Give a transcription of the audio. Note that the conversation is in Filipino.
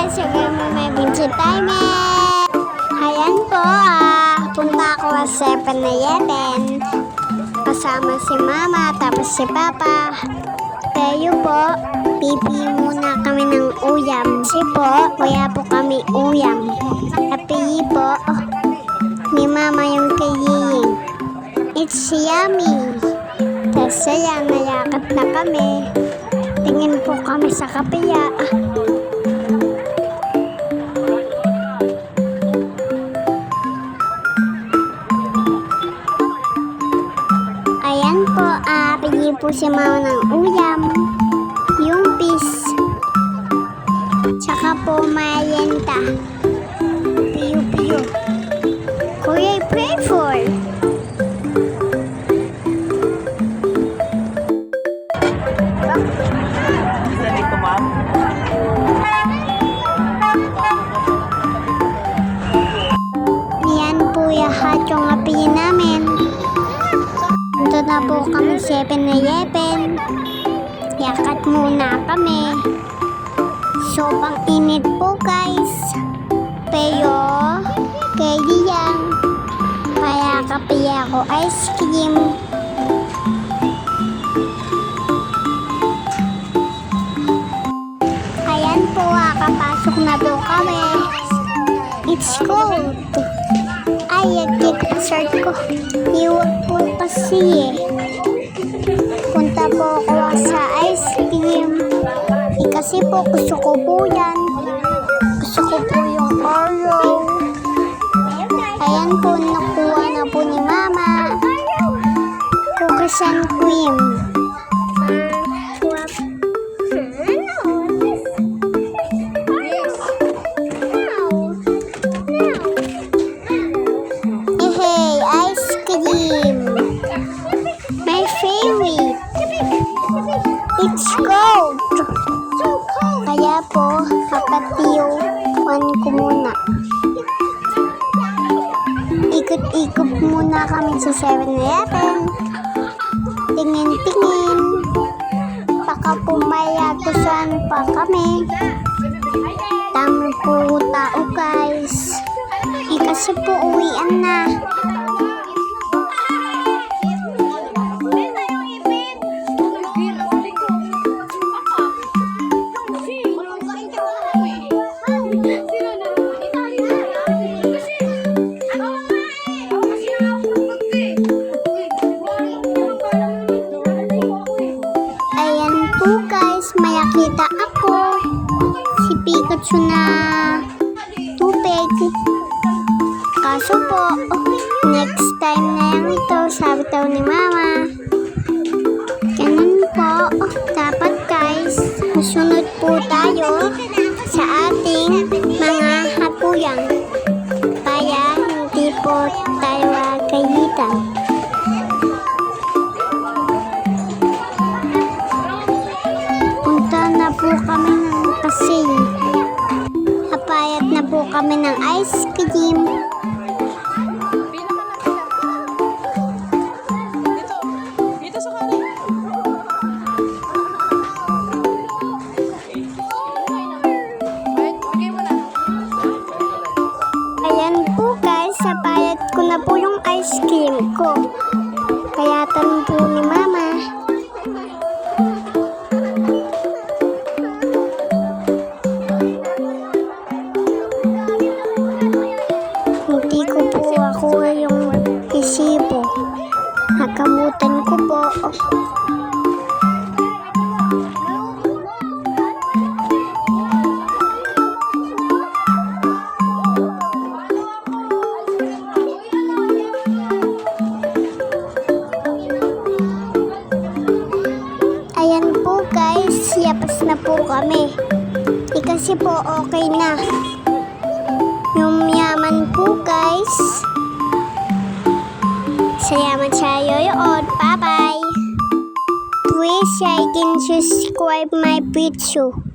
guys, sabi mo may Vincent time. Ayan po, punta ako sa 7-Eleven. Kasama si mama, tapos si papa. Tayo po, pipi muna kami ng uyam. Kasi po, kaya po kami uyam. Happy po, ni mama yung kaying. It's yummy. Tapos ayan, nayakap na kami. Tingin po kami sa kapya. Ayan po, pili po si mama ng uyam. Yung fish. Tsaka po mayenta. Piyo-piyo. Kuya, pray for. Dito, ma'am. Yan po lahat yung api namin. Punta na po kami 7-Eleven. Yakat muna kami. Sobrang init po guys. Pero, kaya yan. Kaya kapiya ako ice cream. Ayan po, kapasok na po kami. It's cold. Ay, yung shirt ko. Iwag po kasi punta po ako sa ice cream. Kasi po gusto ko po yan. Gusto ko po yung Oreo. Ayan po, nakuha na po ni mama. Cookies and cream. My favorite. It's cold. Kaya po, kapatiwan ko muna. Ikot-ikot muna kami sa 7-Eleven. Tingin-tingin. Baka pumayagusan pa kami. Dami po tao guys. Kasi po uwian na. Ayan po guys, mayakita ako. Si Pikachu na tubig. Kaso po, next time na yan ito, sabi daw ni mama. Ganun po, dapat guys, masunod po tayo sa ating mga hatuyan. Kaya hindi po tayo kayitan. Punta na po kami ng kasi. Hapayat na po kami ng ice cream. Ayan po guys, sapayat ko na po yung ice cream ko. Kaya tanong po ni mama. Hindi ko po ako yung isipo. Nakamutan ko po. Ayan po guys, yapas na po kami. Kasi po okay na. Yung yaman po guys. Salamat sa yoyood. Bye bye. Please like and subscribe my video.